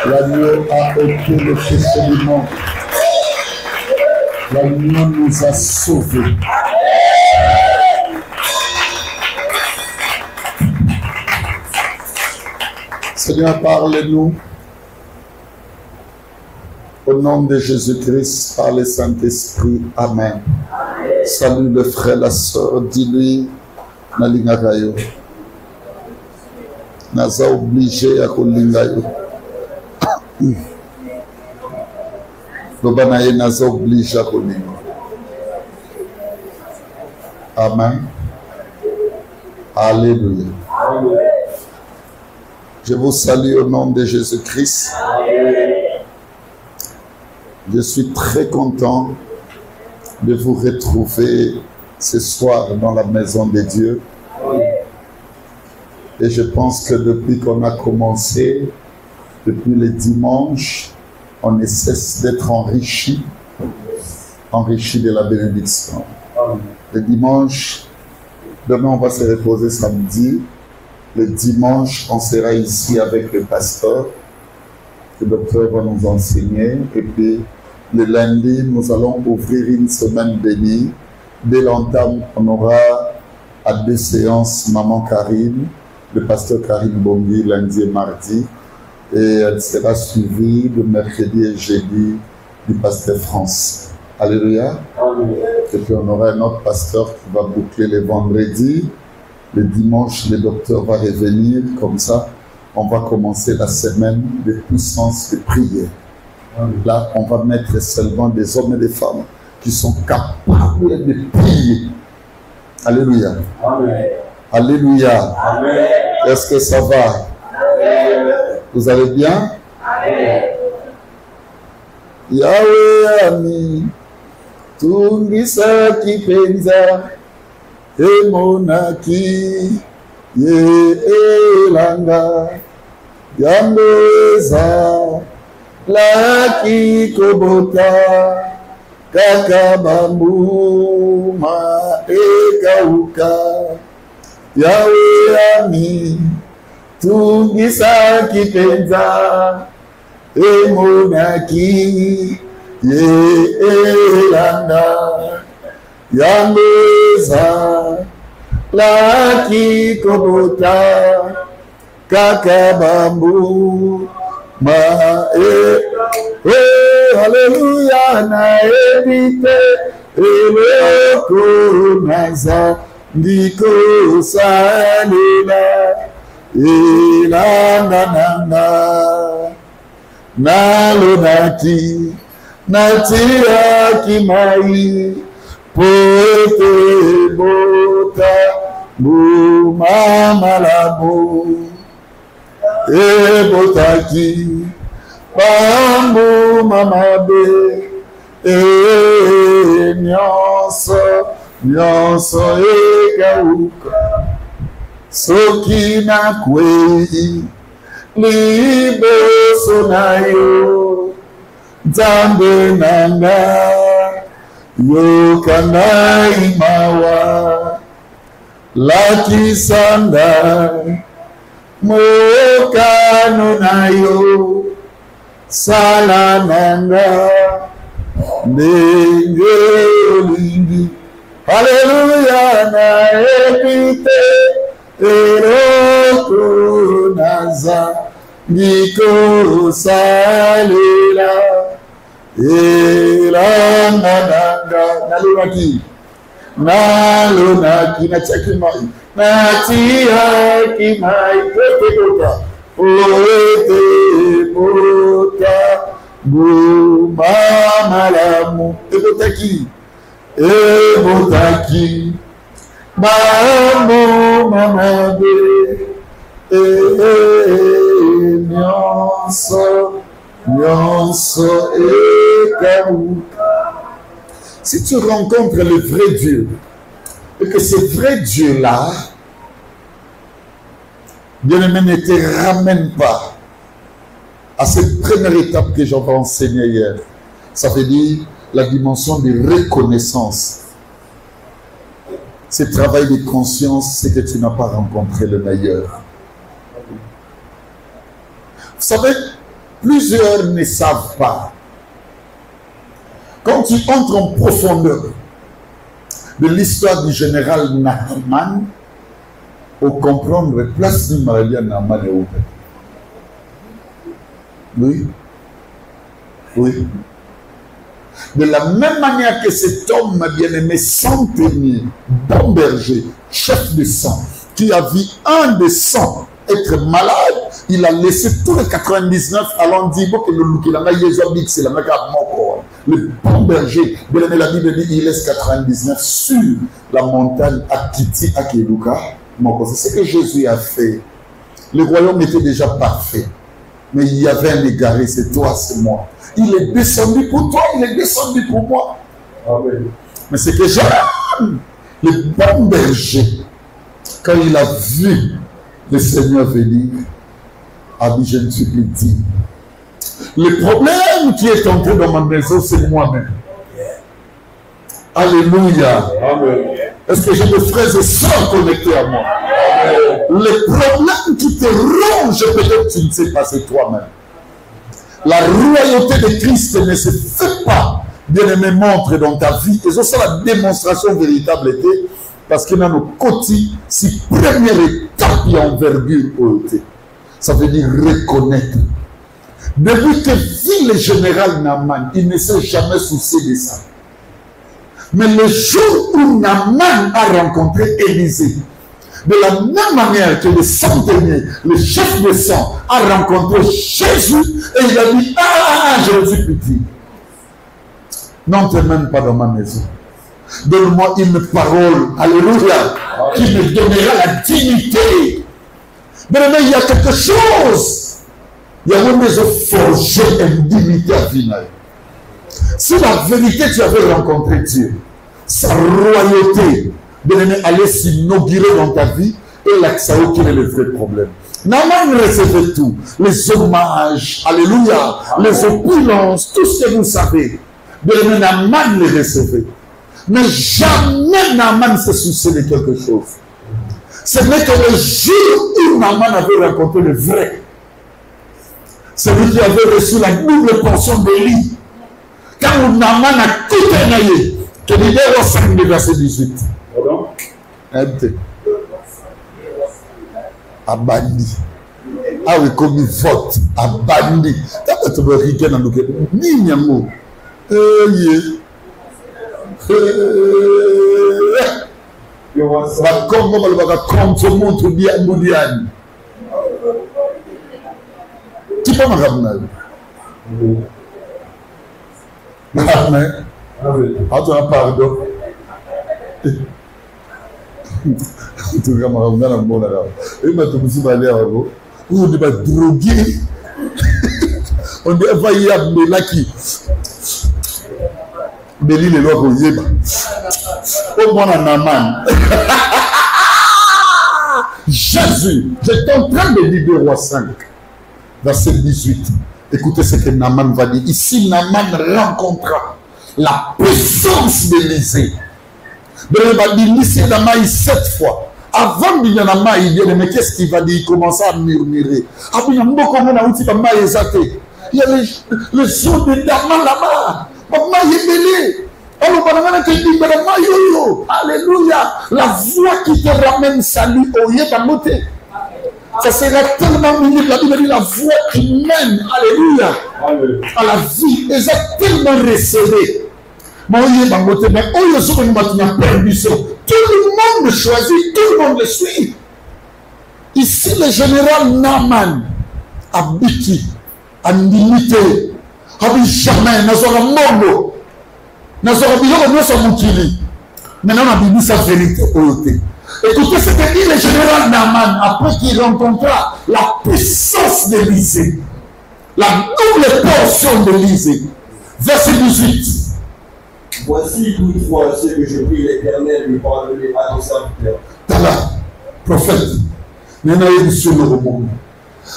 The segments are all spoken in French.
L'agneau a ôté le péché du monde. L'agneau nous a sauvés. Seigneur, parle-nous. Au nom de Jésus-Christ, par le Saint-Esprit. Amen. Salut le frère, la soeur, dis-lui, Nalingakayo. Naza obligé à Kolingayo. Lobanaye naza obligé à Kolingayo. Amen. Alléluia. Je vous salue au nom de Jésus-Christ. Je suis très content de vous retrouver ce soir dans la maison de Dieu. Et je pense que depuis qu'on a commencé, depuis le dimanche, on ne cesse d'être enrichi de la bénédiction. Le dimanche, demain on va se reposer samedi. Le dimanche, on sera ici avec le pasteur. Le docteur va nous enseigner. Et puis, le lundi, nous allons ouvrir une semaine bénie. Dès l'entame, on aura à 2 séances Maman Karine, le pasteur Karine Bongi, lundi et mardi. Et elle sera suivie le mercredi et jeudi du pasteur France. Alléluia. Et puis, on aura un autre pasteur qui va boucler les vendredis. Le dimanche, le docteur va revenir. Comme ça, on va commencer la semaine de puissance de prière. Là, on va mettre seulement des hommes et des femmes qui sont capables de prier. Alléluia. Amen. Alléluia. Amen. Est-ce que ça va? Amen. Vous allez bien? Amen. Yahweh ami, tungisa kipenza, emonaki, ye elanga, yambeza, laki kobota, kakabambu ma ekauka. Yahweh ami, tungisa kipenza, emonaki, ye elanga, yambeza, laki kobota, kakabambu ma Alléluia na ebite eloko naza ndiko salela elanga nanga nalonaki natia kimai poete bota bumamalabu ebotaki bambu mamabe nyonso ekauka soki nakwei liboso na yo nzambe nanga yoka ngai mawa lakisanda mokano na yo sala nanga ndenge olingi. Haleluya na ebite eloko naza ndiko salela elanga nanga nalonaki natia kimai natia kimai potekota oete bota bumamalamu ebotaki bambu mamabe nyonso ekauka. Si tu rencontres le vrai Dieu et que ce vrai Dieu-là, bien-aimé, ne te ramène pas à cette première étape que j'avais enseignée hier. Ça veut dire la dimension de reconnaissance. Ce travail de conscience, c'est que tu n'as pas rencontré le meilleur. Vous savez, plusieurs ne savent pas. Quand tu entres en profondeur de l'histoire du général Naaman, pour comprendre la place du maladie à Naaman est ouverte. Oui. Oui. De la même manière que cet homme bien-aimé, centenier, bon berger, chef de sang, qui a vu un des 100 être malade, il a laissé tous les 99 allant dire que le bon berger, bien-aimé, la Bible dit il laisse 99 sur la montagne à Kiti, à Keluka. C'est ce que Jésus a fait. Le royaume était déjà parfait. Mais il y avait un égaré, c'est toi, c'est moi. Il est descendu pour toi, il est descendu pour moi. Amen. Mais c'est que j'aime le bon berger, quand il a vu le Seigneur venir, a dit, je ne suis plus digne. Le problème qui est entré dans ma maison, c'est moi-même. Alléluia. Amen. Est-ce que j'ai des frères et sœurs connectés à moi? Amen. Le problème qui te ronge, peut-être tu ne sais pas, c'est toi-même. La royauté de Christ ne se fait pas, bien-aimé, montre dans ta vie. Et ça, la démonstration véritable était, parce que dans nos côtés, si première étape et envergure haute, ça veut dire reconnaître. Depuis que vit le général Naaman, il ne s'est jamais soucié de ça. Mais le jour où Naaman a rencontré Élisée, de la même manière que le centenier, le chef de sang, a rencontré Jésus, et il a dit, ah, Jésus pitié. N'entre même pas dans ma maison. Donne-moi une parole, alléluia, qui me donnera la dignité. Mais il y a quelque chose. Il y a une maison forgée une dignité à venir. Si la vérité tu avais rencontré Dieu, sa royauté, allait s'inaugurer dans ta vie, et là, ça a quel est le vrai problème. Naaman recevait tout, les hommages, alléluia, les opulences, tout ce que vous savez. Naaman les recevait. Mais jamais Naaman se souciait de quelque chose. Ce n'est que le jour où Naaman avait rencontré le vrai, celui qui avait reçu la double portion d'Élie, quand Naaman a tout énaillé, que l'idée au 5 du verset 18. Abandi. Ah oui, comme il vote, abandi. T'as tu veux rigoler dans le ni nyamo. Va comme on va comme tout le monde bien moudiane. Tu peux me ramener. Amen. Ah, tu as pardon. Tu vas me ramener dans le monde là. Et ma tout petit balai à vous. On dit drogué. On dit va y avoir là qui. Béli les lois au Yéba. Au moins en Naaman. Jésus, j'étais en train de lire 2 Rois 5, verset 18. Écoutez ce que Naaman va dire. Ici, Naaman rencontra la puissance d'Élisée. Il va dire, lycée Namaï 7 fois. Avant de dire Namaï, il dit, mais qu'est-ce qu'il va dire? Il commence à murmurer. Ah, il y a beaucoup de gens qui ont été. Il y a le son de Naaman là-bas. Alléluia. La voix qui te ramène salut au Yébamoté. Ça sera tellement minime. La Bible dit la voix qui mène, alléluia, à la vie. Et c'est tellement resserré. Mais tout le monde choisit, tout le monde le suit. Ici, le général Naaman habite en limité. Habite jamais, n'a pas monde. N'a pas de maintenant, on a dit sa vérité. Écoutez ce que dit le général Naaman après qu'il rencontra la puissance d'Élisée, la double portion d'Élisée. Verset 18. Voici toutefois ce que je prie l'Éternel de pardonner à nos serviteurs. Tala, prophète, nous avons sur le monde.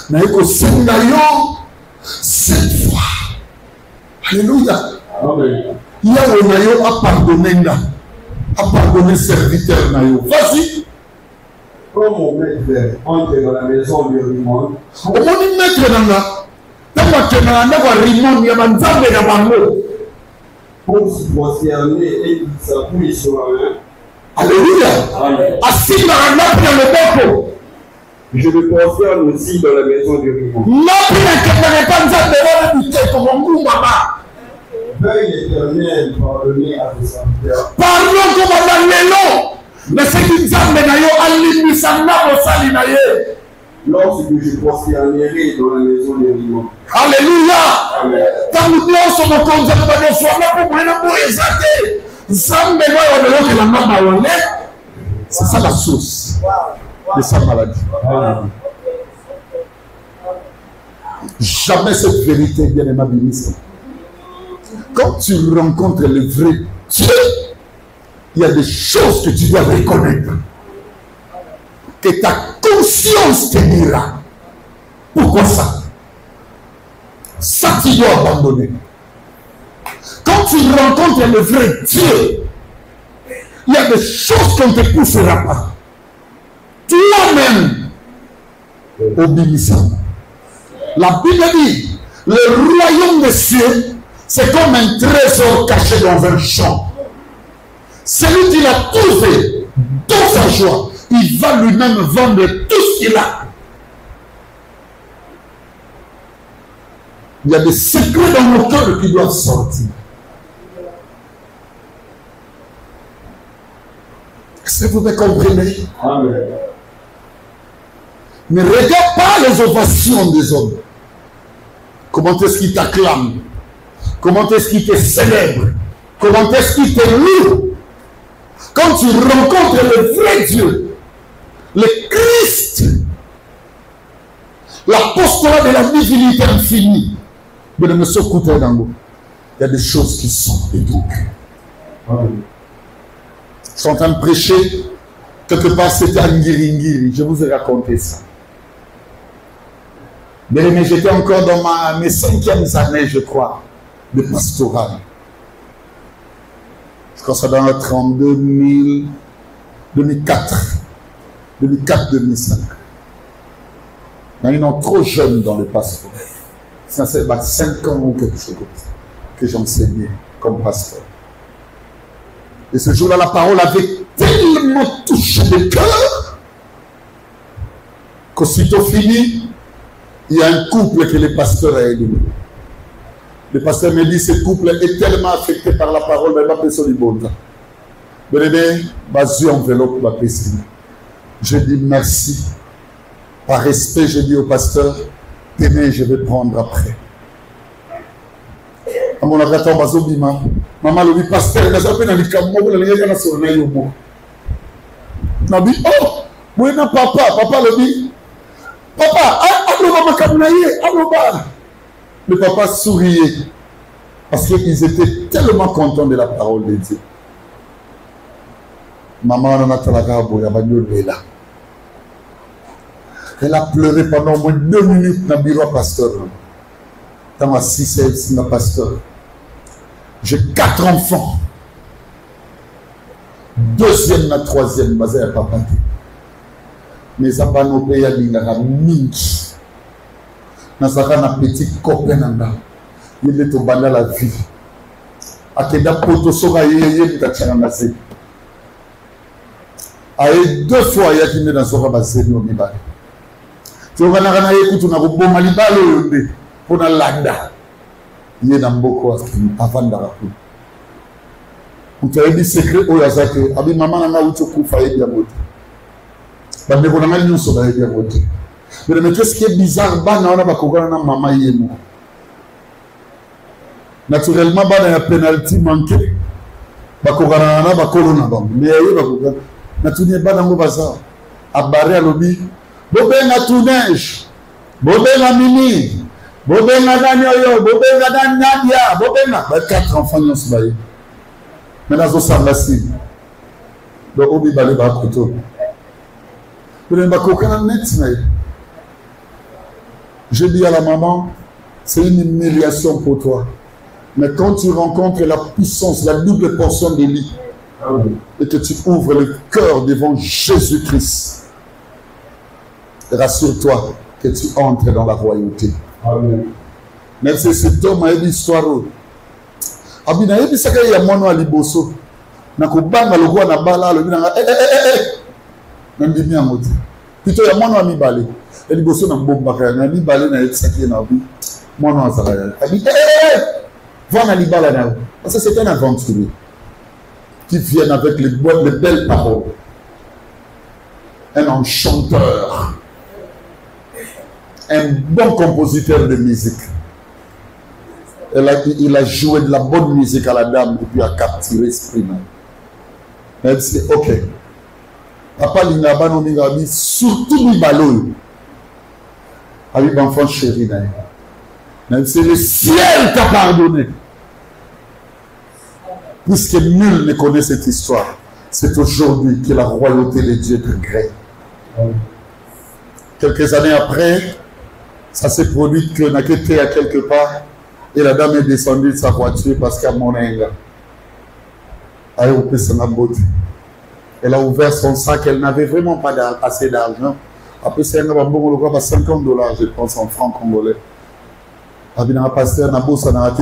Nous avons cette fois. Alléluia. Amen. Il y a un a pardonné. à pardonner serviteur nayo. Vas-y. Quand mon maître entre dans la maison de Rimon, Au moins, maître nana, tant que nana va Rimon, il y a un zambé dans bango. pour se prosterner et qu'il s'appuie sur la main. Alléluia. Assis dans le boko. Je me prosterne aussi dans la maison de Rimon. Veuille l'Éternel pardonner à tes serviteurs. Pardon comme l'élo. Mais c'est une femme Lorsque je prosternerai dans la maison de Rimon. Alléluia. Quand nous sommes au compte de c'est ça la source de sa maladie. Jamais cette vérité, bien aimé ministre. Quand tu rencontres le vrai Dieu, il y a des choses que tu dois reconnaître. Que ta conscience te dira. Pourquoi ça? Ça, tu dois abandonner. Quand tu rencontres le vrai Dieu, il y a des choses qu'on ne te poussera pas. Toi-même, obéissant. La Bible dit, le royaume des cieux, c'est comme un trésor caché dans un champ. Celui qui l'a trouvé dans sa joie, il va lui-même vendre tout ce qu'il a. Il y a des secrets dans nos cœurs qui doivent sortir. Est-ce que vous me comprenez? Amen. Ne regarde pas les ovations des hommes. Comment est-ce qu'ils t'acclament? Comment est-ce qu'ils te célèbrent? Comment est-ce qu'ils te louent? Quand tu rencontres le vrai Dieu, le Christ, l'apostolat de la divinité infinie, il y a des choses qui sont éduquées. Je suis en train de prêcher, quelque part c'était à Ngiri. Je vous ai raconté ça. Mais j'étais encore dans mes 5e années, je crois, de pastoral. Je crois que c'est dans le 2004. 2004-2005. Ils sont trop jeunes dans le pastoral. Ça c'est 5 ans ou quelque chose que j'enseignais comme pasteur. Et ce jour-là, la parole avait tellement touché le cœur qu'aussitôt fini, il y a un couple que le pasteur a aidé. Le pasteur me dit, ce couple est tellement affecté par la parole, mais pas personne ne bon. Je dis merci. Par respect, je dis au pasteur, demain je vais prendre après. À mon avatar, maman le dit, pasteur, il a appelé dans le camion, il a dit, oh, moi, papa le dit, papa, le papa souriait parce qu'ils étaient tellement contents de la parole de Dieu. Maman, elle a pleuré pendant au moins 2 minutes dans le bureau pasteur. Dans ma 6 pasteur. J'ai 4 enfants. 2e, 3e, basé à papa. Mais abans au pays à mingi. Nazaka na petit copain nanga. Il est au bas de la vie. Akeda poto soga yeye mtachangaze. Aye 2 fois il y a qui dans soga bazeni au mibale. Tu vas na yeku tuna kuboma libalo yonde pona landa. Il est dans beaucoup avant d'arriver. Vous avez dit secret au yazake. Abi maman n'a pas eu de faille bien voté. Mais on a mal nous sur bien voté. Mais qu'est-ce qui est bizarre, bah on a pas qu'on a maman yémo. Naturellement, bah il y a penalty manqué. Bah qu'on a pas corona bon. Mais il y a pas. Naturellement, bah dans le bazar. À barrer à l'objet. Bobé na tournage. Bobé na mini. Bobé na ganyoyo. Bobé na Nadia. Bobé na. 4 enfants nous se baillent. Mais là, ça semble assez. Donc, on va aller à côté. Je dis à la maman, c'est une humiliation pour toi. Mais quand tu rencontres la puissance, la double portion de lit, et que tu ouvres le cœur devant Jésus-Christ. Rassure-toi que tu entres dans la royauté. Amen. Même si cet homme a une histoire. Abina yebi saka ya mono aliboso. Na kubanga logwa na bala lo bina na ndimi amoti. Pito ya mono amibale. Eliboso na mbomba ka na libale na yetsaki na bi. Mono azala. Abi va na libala na. Parce que c'est un aventurier qui vient avec les belles paroles. Un enchanteur. Un bon compositeur de musique. Il a joué de la bonne musique à la dame et puis a capturé l'esprit. Elle dit, ok. Papa Lingaba no Mingabi, surtout Mibalo. Avec l'enfant chéri. Même si le ciel t'a pardonné. Puisque nul ne connaît cette histoire, c'est aujourd'hui que la royauté de Dieu te grée. Quelques années après, ça s'est produit que Nakete à quelque part. Et la dame est descendue de sa voiture parce qu'à Monenga. Elle a ouvert son sac, elle n'avait vraiment pas assez d'argent. Après, c'est un bon 50 $, je pense, en francs congolais.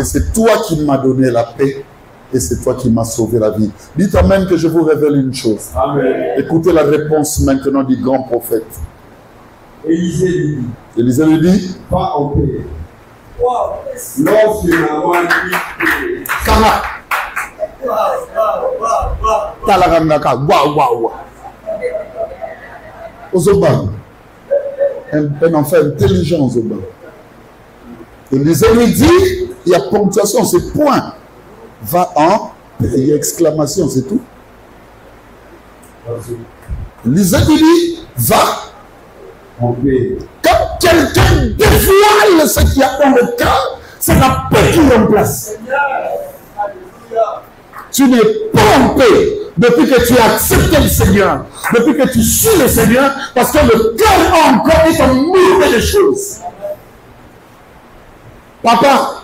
C'est toi qui m'as donné la paix et c'est toi qui m'as sauvé la vie. Dites amen que je vous révèle une chose. Amen. Écoutez la réponse maintenant du grand prophète. Élisée lui dit, pas en paix. Lorsque maman dit Kama. Talarangaka. Waouh. Ozoban. Un enfant intelligent, Ozoban. Élisée lui dit, il y a ponctuation, c'est point. Va en, il y a exclamation, c'est tout. Élisée lui dit, va en paix. Quand quelqu'un dévoile ce qu'il y a dans le cœur, c'est la paix qui est en place. Tu n'es pas en paix depuis que tu as accepté le Seigneur, depuis que tu suis le Seigneur, parce que le cœur encore est en mouvement de choses. Papa,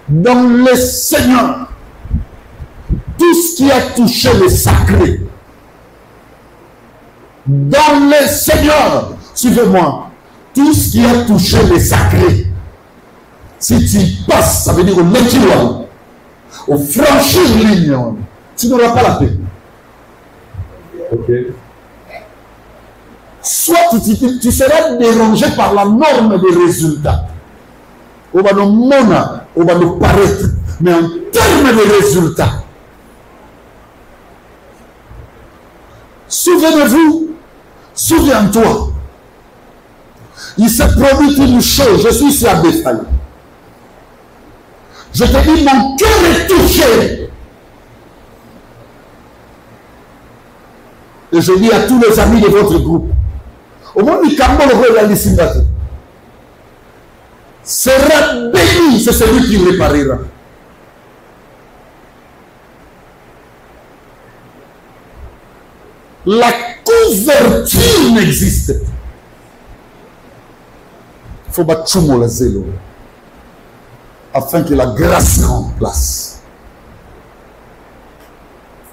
dans le Seigneur, tout ce qui a touché le sacré, dans le Seigneur, suivez-moi, tout ce qui a touché le sacré, si tu passes, ça veut dire au naturel, au franchir ligne, tu n'auras pas la paix. Ok. Soit tu seras dérangé par la norme des résultats. On va nous mona, on va nous paraître, mais en termes de résultats. Souvenez-vous, souviens-toi, il s'est produit une chose, je suis ici à Bethany. Je te dis, mon cœur est touché. Et je dis à tous les amis de votre groupe, au moins du Cameroun, sera béni, c'est celui qui réparera. La couverture n'existe pas. Il faut battre la zélo afin que la grâce remplace.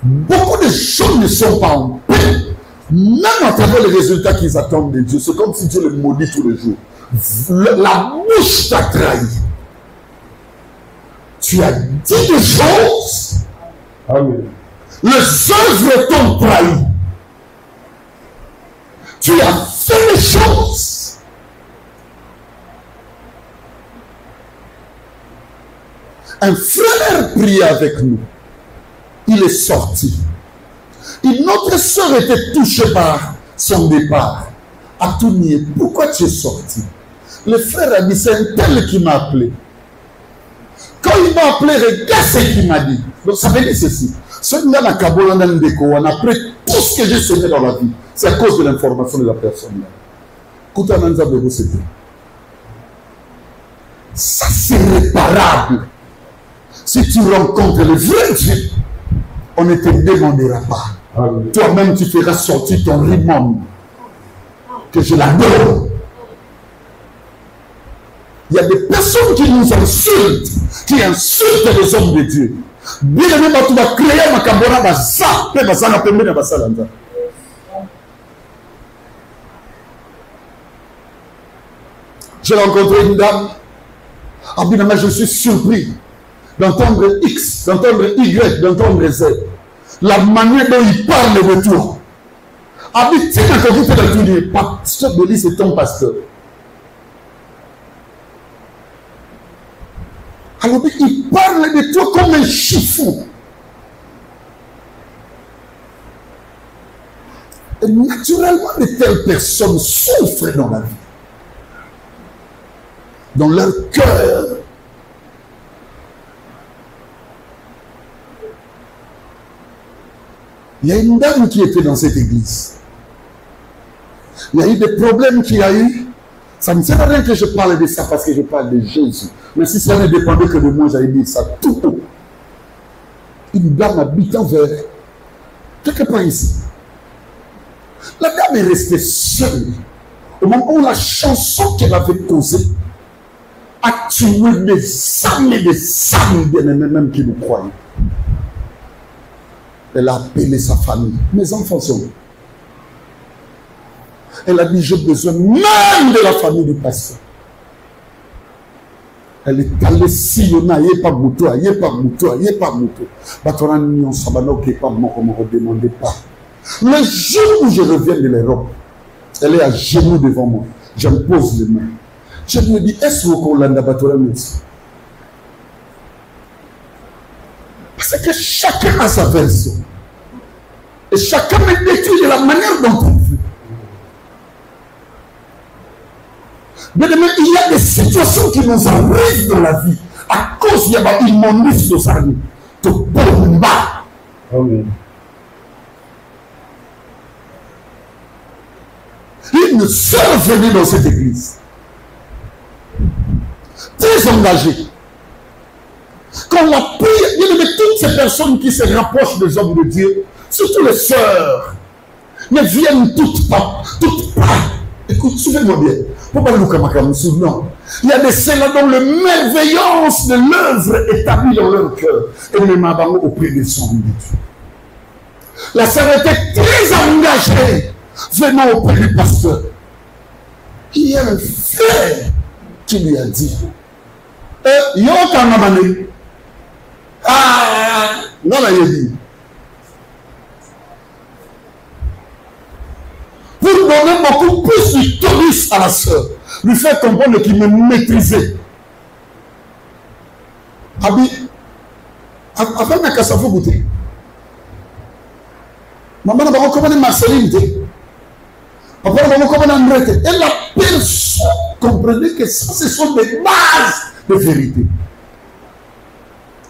Beaucoup de gens ne sont pas en paix, même à travers les résultats qu'ils attendent de Dieu. C'est comme si Dieu le maudit tous les jours. La bouche t'a trahi. Tu as dit des choses. Amen. Les œuvres t'ont trahi. Tu as fait des choses. Un frère priait avec nous. Il est sorti. Une autre sœur était touchée par son départ. À tout nier. Pourquoi tu es sorti? Le frère a dit, c'est un tel qui m'a appelé. Quand il m'a appelé, regarde ce qu'il m'a dit. Donc ça veut dire ceci. Après tout ce que j'ai semé dans la vie, c'est à cause de l'information de la personne. Ça c'est réparable. Si tu rencontres le vrai Dieu, on ne te demandera pas. Toi-même, tu feras sortir ton rimon. Que je l'adore. Il y a des personnes qui nous insultent, qui insultent les hommes de Dieu. Bien aimé, tu vas créer ma cambona basa, pe basa na pembe na basa lanza. J'ai rencontré une dame. Ah bien, je suis surpris d'entendre X, d'entendre Y, d'entendre Z. La manière dont il parle de toi. Ah bien, tu sais quand vous faites la tournée, pasteur Béli, c'est ton pasteur. Alors il parle de toi comme un chiffon. Et naturellement, de telles personnes souffrent dans la vie. Dans leur cœur. Il y a une dame qui était dans cette église. Il y a eu des problèmes qu'il y a eu. Ça ne sert à rien que je parle de ça parce que je parle de Jésus. Mais si ça ne dépendait que de moi, j'allais dire ça tout haut. Une dame habitant vers quelque part ici. La dame est restée seule. Au moment où la chanson qu'elle avait causée a tué des âmes et des âmes bien-aimés même qui nous croyaient. Elle a appelé sa famille. Mes enfants sont là. Elle a dit, j'ai besoin même de la famille du pasteur. Elle est allée sillonner, il n'y a pas moto, il n'y a pas moto, il n'y a pas moto. Demandez pas. Le jour où je reviens de l'Europe, elle est à genoux devant moi. Je me pose les mains. Je lui dis, est-ce qu'on l'a d'abattre? Parce que chacun a sa version. Et chacun me décrit de la manière dont il veut. Bien aimé, il y a des situations qui nous arrivent dans la vie à cause de l'immondice de sa vie. Une sœur venue dans cette église, très engagée. Quand la prière, il y a toutes ces personnes qui se rapprochent des hommes de Dieu, surtout les sœurs, ne viennent toutes pas. Écoute, souviens-moi bien. Non. Il y a des celles dont la merveillance de l'œuvre établie dans leur cœur. Et les mabangos auprès des sons de Dieu. La sœur était très engagée, venant auprès du pasteur. Il y a un frère qui lui a dit, yo kanamane. Ah, non, là, il dit. Pour donner beaucoup plus de tonus à la sœur, lui faire comprendre qu'il me maîtrisait. Abi, avant ma casse à vous goûter. Maman n'a pas recommandé Marceline. Papa n'a pas recommandé André. Et la personne comprenait que ça, ce sont des bases de vérité.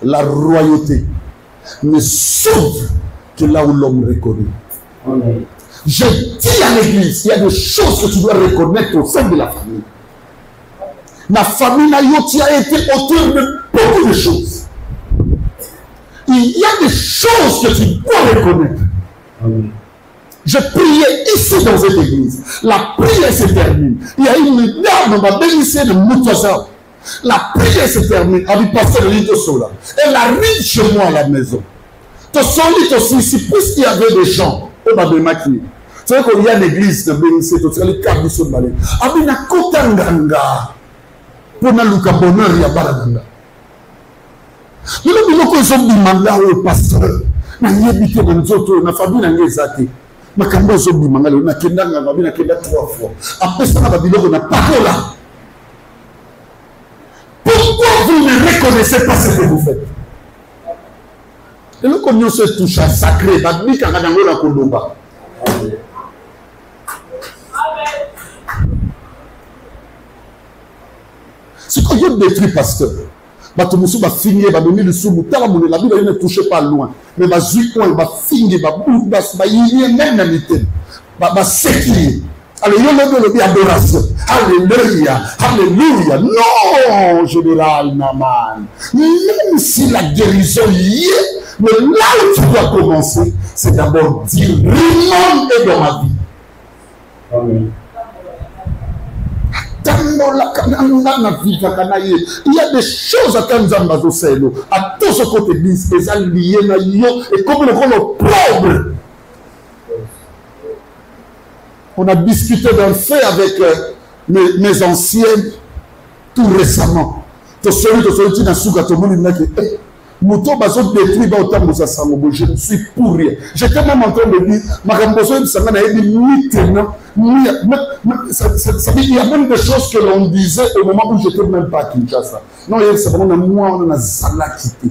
La royauté ne sauve que là où l'homme reconnaît. Amen. Je dis à l'église, il y a des choses que tu dois reconnaître au sein de la famille. La famille Nayoti a été auteur de beaucoup de choses. Il y a des choses que tu dois reconnaître. Amen. Je priais ici dans cette église. La prière se termine. Il y a une dame, on va bénir de Moutouassa. La prière se termine. Elle est passée de l'île Sola. Elle arrive chez moi à la maison. Ton solide aussi, si puisqu'il y avait des gens, on va démaquiller. C'est vrai qu'il y a une église de Bénissé, tu as les cartes de son balai. Abina Kotanganga. Pour na luka bonheur, il y a Baradanga. Mais là, ils ont demandé au pasteur. Na yebite na nzoto, na famille na ngezate. Makambo zo bimanga, na kendanga, na kenda 3 fois. Après ça, na biloko na pakola. Pourquoi vous ne reconnaissez pas ce que vous faites? Et le cognon se touche à sacré, badmi kangango la kondomba. C'est quand il détruit pasteur. Batomusu va finir, va donner le sous, la Bible ne touche pas loin. Mais va zuiton, va finir, va y même la mité. Va séquir. Alléluia, adoration. Alléluia, alléluia. Non, général Naman. Même si la guérison y est, mais là où tu dois commencer, c'est d'abord dire, Rimon est dans ma vie. Amen. Il y a des choses à Kanzambazo Selo, à tout ce côté église, et ça lié na yo, et comme le pauvre. On a discuté d'un fait avec mes anciens tout récemment. Je ne suis pour rien. J'étais même en train de dire, il y a même des choses que l'on disait au moment où je n'étais même pas à Kinshasa. Non, c'est vraiment moi, on a Zala quitté.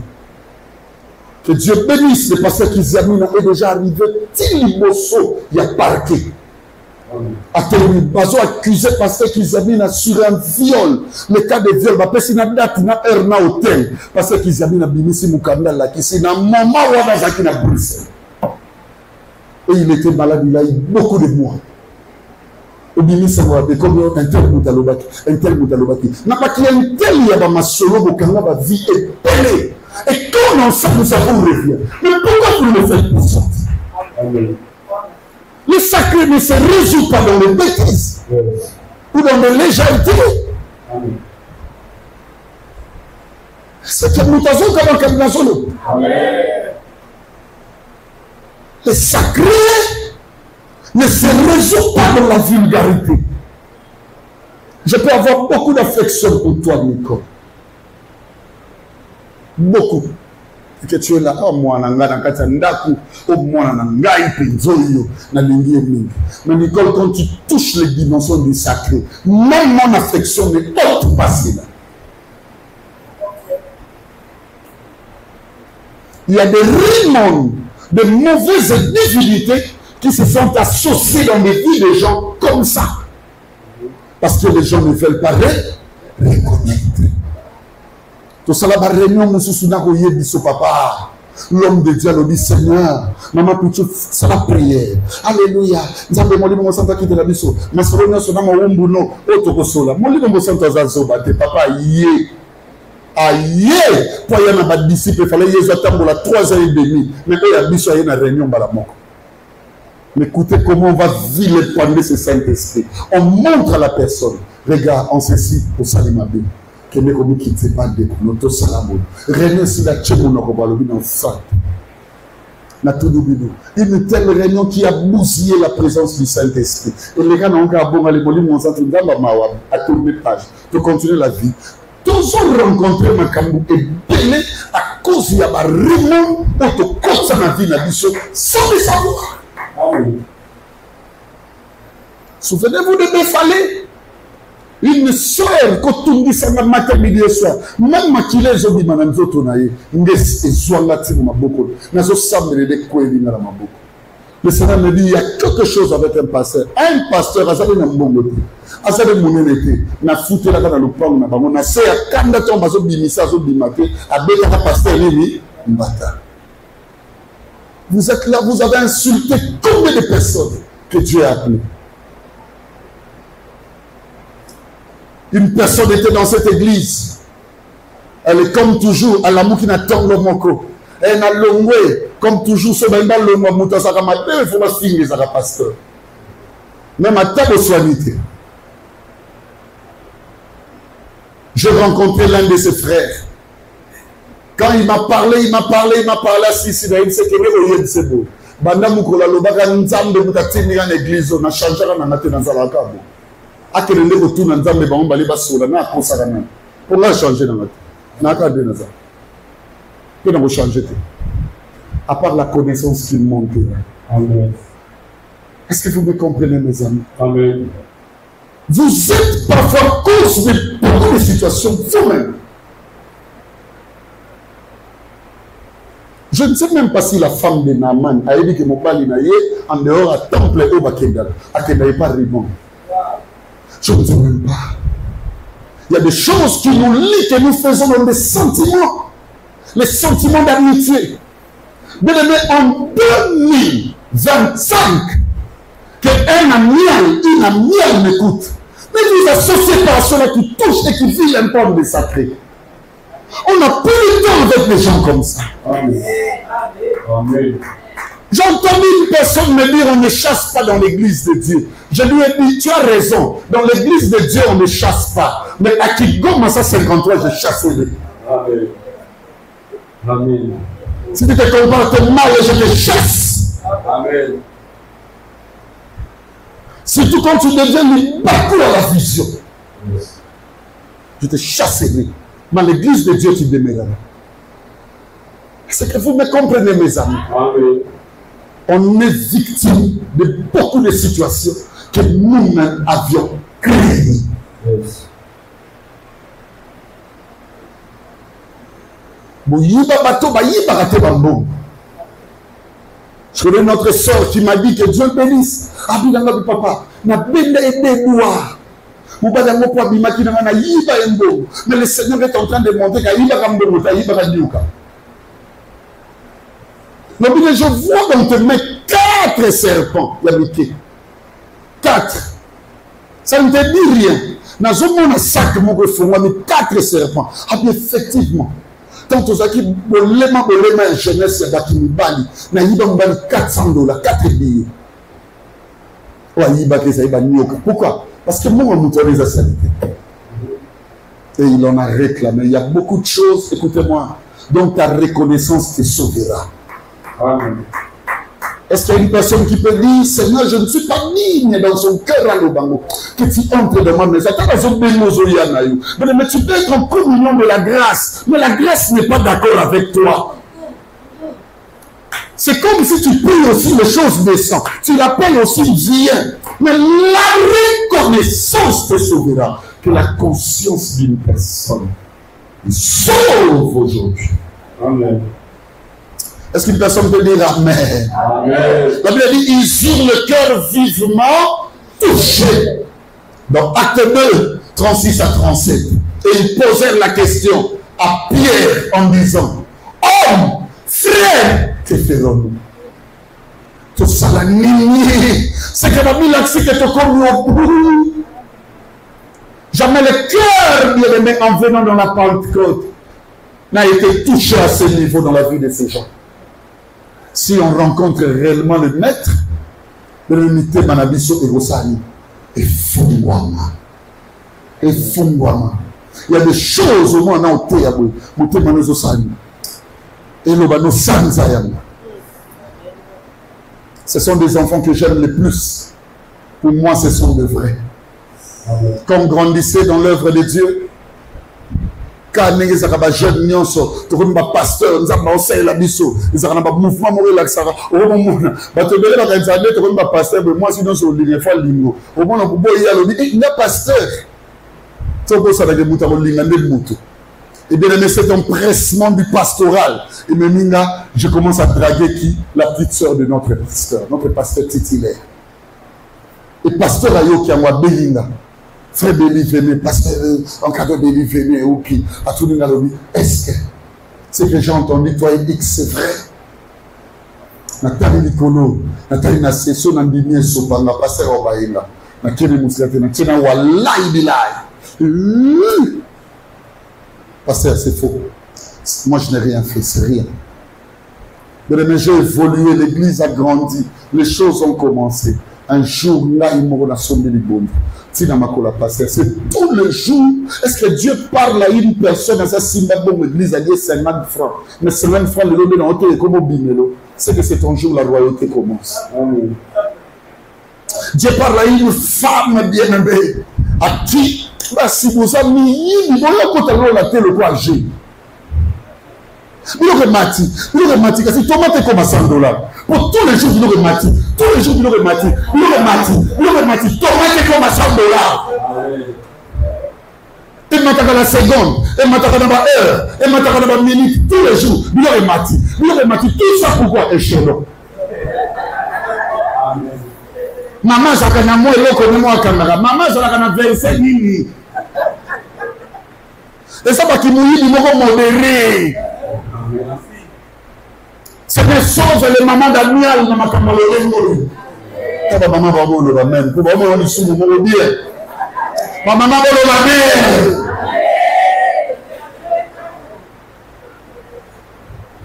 Que Dieu bénisse le pasteur Kizamina est déjà arrivé. Tilimoso, il y a parquet. Bazo accusé pasteur Kizamina sur un viol. Le cas de viol, parce que date na erna hôtel. Pasteur Kizamina binisi mukanda la kisi na maman wana zaki na Bruxelles. Et il était malade, il a eu beaucoup de mois. Au binisi mwabe comme un tel mutalobaki, un tel mutalobaki. N'a pas qu'il y a un tel yaba masolo bokanga ba vie est pelée. Et quand on sait, nous avons revient. Mais pourquoi vous le faites pour ça? Le sacré ne se résout pas dans les bêtises ou dans les légèretés. C'est que nous avons comme un cabinet. Le sacré ne se résout pas dans la vulgarité. Je peux avoir beaucoup d'affection pour toi, Nicole. Beaucoup. Que tu es là, oh moi, mais Nicole, quand tu touches les dimensions du sacré, même mon affection n'est pas passée là. Il y a des rimons, de mauvaises divinités qui se sont associées dans les vies des gens comme ça. Parce que les gens ne veulent pas reconnaître. Tout ça, la réunion, papa, l'homme de Dieu, le dit Seigneur, maman, plutôt, c'est la prière. Alléluia. Nous avons demandé mon sang qui de la biso. Mais ce qu'on a son nom, on no, autre sola. Mon livre, mon sang, papa, yé. Aïe, pour y avoir des disciples, il fallait y attendre la 3h30. Mais il y a biso, il y a une réunion, mais écoutez comment on va vilipender ce Saint-Esprit. On montre à la personne, regarde, on ceci pour Salimabé. Que ne comme qui ne pas de notre salabo. Réunion si la tchèque on a reparlé dans ça. Na tout double. Une telle réunion qui a bousillé la présence du Saint-Esprit. Et les gars n'ont qu'à bon aller molir mon centre dans ma à tourner page. Pour continuer la vie. Tous ont rencontré ma cambou et belé à cause il y a un remon pour te courser ma vie na biso sans le savoir. Souvenez-vous de Befalé. Une soeur, quand on dit ça, matin, midi et soir, même maquillé, je dis, madame, je tourne, le Seigneur me dit, il y a quelque chose avec un pasteur. Un pasteur, il y a un bon côté. Il y a un bon côté. Il y a un foutu là dans le plan, il y a un pasteur, il y a un pasteur, vous êtes là, vous avez insulté combien de personnes que Dieu a appelées. Une personne était dans cette église. Elle est comme toujours à l'amour qui n'attend le moko. Elle a l'ongoué, comme toujours, ce même le mot, il faut pas signer ça, pasteur. Même à table de soignité. J'ai rencontré l'un de ses frères. Quand il m'a parlé, si, il s'est qu'il c'est beau. Banda Mukola, le baga nzambe, mutatini en église, on a changé la natte dans la cabo. A que le retour dans Nzambe, on va aller bassola, n'a pas ça. On va changer dans la tête. N'a pas de Nazar. Que nous changer. À part la connaissance qui monte. Amen. Est-ce que vous me comprenez, mes amis? Amen. Vous êtes parfois cause de beaucoup de situations vous-même. Je ne sais même pas si la femme de Naaman a dit que mon père en dehors à temple au Bakendal, à qu'il n'avait pas répondre. Je ne sais même pas. Il y a des choses qui nous lient, que nous faisons dans des sentiments. Les sentiments d'amitié. Bien aimé, en 2025, qu'un ami m'écoute. Mais vous associez par ceux-là qui touchent et qui vivent un peu de sacré. On n'a plus le temps avec des gens comme ça. Amen. Amen. J'ai entendu une personne me dire on ne chasse pas dans l'église de Dieu. Je lui ai dit, tu as raison. Dans l'église de Dieu, on ne chasse pas. Mais à Kigoma, ça 53, je chasserai. Amen. Amen. Si tu te comportes mal, je te chasse. Amen. Surtout quand tu deviens le parcours à la vision. Je te chasserai. Dans l'église de Dieu, tu demeureras. C'est que vous me comprenez, mes amis. Amen. On est victime de beaucoup de situations que nous-mêmes avions créées. Yes. Je connais notre soeur qui m'a dit que Dieu le bénisse. Papa, mais le Seigneur est en train de montrer qu'il y a je vois dans tes mains 4 serpents. 4. Ça ne te dit rien. Dans un sac, mais 4 serpents. Ah, bien, effectivement. Tant aux acquis, bolema, jeunesse, baki mibali, na yiba mibali $400, 4 billets. Pourquoi? Parce que moi, on m'autorise à s'arrêter. Et il en a réclamé. Il y a beaucoup de choses, écoutez-moi, dont ta reconnaissance te sauvera. Amen. Est-ce qu'il y a une personne qui peut dire, Seigneur, je ne suis pas digne dans son cœur à l'Obango, que tu entres dans ma maison. Mais tu peux être en communion de la grâce. Mais la grâce n'est pas d'accord avec toi. C'est comme si tu payes aussi les choses décentes. Tu la payes aussi bien. Mais la reconnaissance te sauvera. Que la conscience d'une personne sauve aujourd'hui. Amen. Est-ce qu'une personne peut dire Amen? Amen. La Bible dit, ils eurent le cœur vivement touché. Dans Acte 2, 36 à 37. Et ils posèrent la question à Pierre en disant, homme, frère, que ferons-nous? Tout ça, la nuit, c'est que la Bible a dit que tu comme au bout. Jamais le cœur, bien aimé, en venant dans la Pentecôte, n'a été touché à ce niveau dans la vie de ces gens. Si on rencontre réellement le maître, l'unité Manabiso et Rosani, et Fungwama. Et Fungwama. Il y a des choses au moins dans le théâtre, Mouté Manozosani. Et l'Obano Sanzayam. Ce sont des enfants que j'aime le plus. Pour moi, ce sont des vrais. Quand on grandissait dans l'œuvre de Dieu, quand on est un jeune, on est un pasteur, on est un biso, on est un mouvement, on est un pasteur, mais moi, sinon, je suis un lingo. Au moins, on est un pasteur. Et bien, mais c'est un pressement du pastoral. Et maintenant, je commence à draguer qui? La petite sœur de notre pasteur titulaire. Et pasteur Ayo qui a moi Belinda. Frère Béli venez, pasteur, encadreur Béli venez, ou qui a tout le monde. Est-ce que ce que j'ai entendu, toi et X, c'est vrai? Nathalie Nicolo, Nathalie Nassesso, Nandini Sopanga, pasteur Obaïla, Nakiri Moussate, Natina Wallahi Bilai. Pasteur, c'est faux. Moi, je n'ai rien fait, c'est rien. Mais j'ai évolué, l'église a grandi, les choses ont commencé. Un jour, là, il m'a sonné les bonnes. C'est tout le jour. Est-ce que Dieu parle à une personne dans sa synagogue, l'église a dit 50 francs. Mais 50 francs, le nom de comme au bimelo. C'est que c'est ton jour, la royauté commence. Amen. Dieu parle à une femme bien-aimée. À qui, si vous avez mis, il y a la télé quoi j'ai. Il y a mati, kasi tomate comme $100. Pour tous les jours, il y a mati. Tous les jours, il y a mati. Tomate comme $100. Et maintenant, la seconde, et maintenant, la heure, et maintenant, la minute, tous les jours, il y a mati. Tout ça pourquoi échelon. Maman, ça n'a moi et moi caméra. Maman, ça n'a versé nini. Et ça va qui mouille, il va modérer. C'est des sauve les mamans d'Amial dans ma caméra. Ma maman va mourir la même. Pour moi, on est sous le bien. Ma maman va le bien.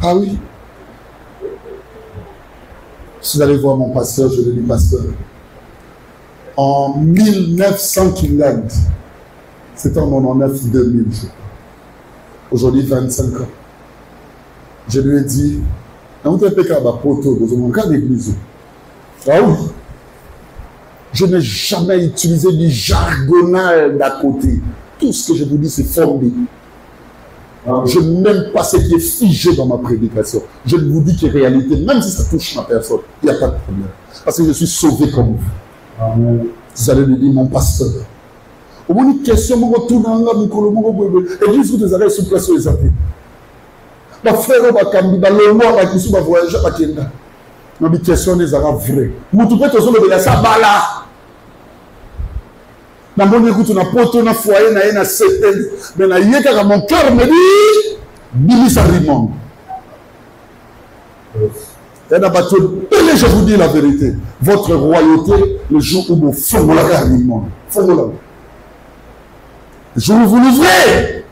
Ah oui. Si vous allez voir mon pasteur, je le dis pasteur. En 1900 qu'il C'était en 99-2000. Aujourd'hui, 25 ans. Je lui ai dit, ah oui. Je n'ai jamais utilisé du jargonnal d'à côté. Tout ce que je vous dis, c'est fondé. Je n'aime pas ce qui est figé dans ma prédication. Je vous dis que réalité, même si ça touche ma personne, il n'y a pas de problème. Parce que je suis sauvé comme vous. Amen. Vous allez lui dire, mon pasteur. Au moins, une question, mon retour dans la église, vous avez sous place sur les appels. Ma frère, ma cambi, ma loi, ma question, ma voyage, ma kenda. Ma question, les arabes vrais. Vous trouvez que vous avez ça, bala. Dans mon écoute, on a poté, on a foyer, on a certaine. Mais là, mon cœur me dit, Billy Sarimon. Je vous dis la vérité. Votre royauté, le jour où vous faites la guerre du monde. Le jour où vous l'ouvrez,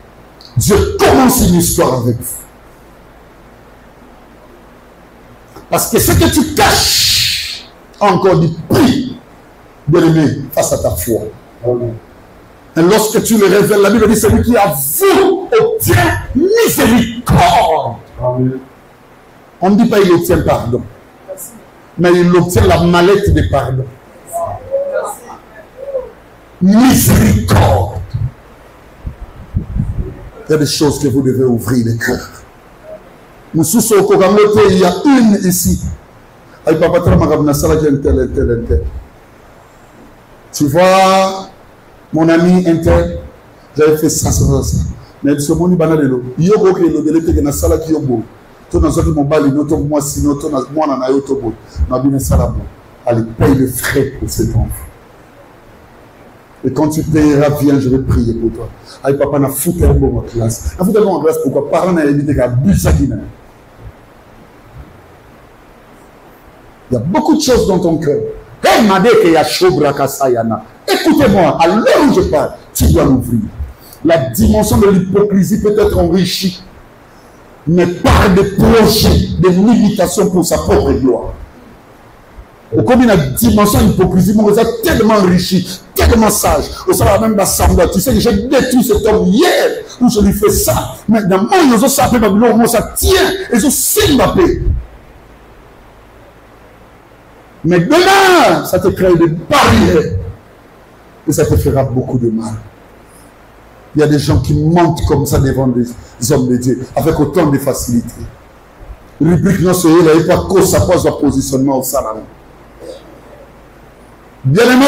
Dieu commence une histoire avec vous. Parce que ce que tu caches a encore du prix de l'aimer face à ta foi. Amen. Et lorsque tu le révèles, la Bible dit celui qui avoue obtient miséricorde. Amen. On ne dit pas il obtient pardon, mais il obtient la mallette de pardon. Miséricorde. Il y a des choses que vous devez ouvrir les cœurs. Nous sommes au Kogamote, il y a une ici. Tu vois, mon ami inter, j'avais fait ça. Mais ce monde est banal. Il y a beaucoup de gens qui ont sala qui ont beau. Tout dans ce mobile, nous sommes moi sinon, tout dans moi on a eu tout beau. Nous avons sala beau. Allez, paye le frais pour cet enfant. Et quand tu payeras, viens, je vais prier pour toi. Allez, papa, n'a foutu un bon en classe. N'a foutu un bon en classe, pourquoi? Parents n'a évité qu'à buter qui n'a. Il y a beaucoup de choses dans ton cœur. Écoutez-moi, à l'heure où je parle, tu dois l'ouvrir. La dimension de l'hypocrisie peut être enrichie, mais par des projets, des limitations pour sa propre gloire. Comme la dimension de l'hypocrisie, on vous a tellement enrichi, tellement sage. Au salaire même d'assemblée, tu sais que j'ai détruit cet homme hier, où je lui fais ça. Maintenant, moi, ils ont sapé Babylone, moi, ça tient, ils ont signé ma paix. Mais demain, ça te crée des barrières. Et ça te fera beaucoup de mal. Il y a des gens qui mentent comme ça devant des hommes de Dieu, avec autant de facilité. Rubrique non, c'est il n'y a pas cause, ça pose le positionnement au salon. Bien-aimé,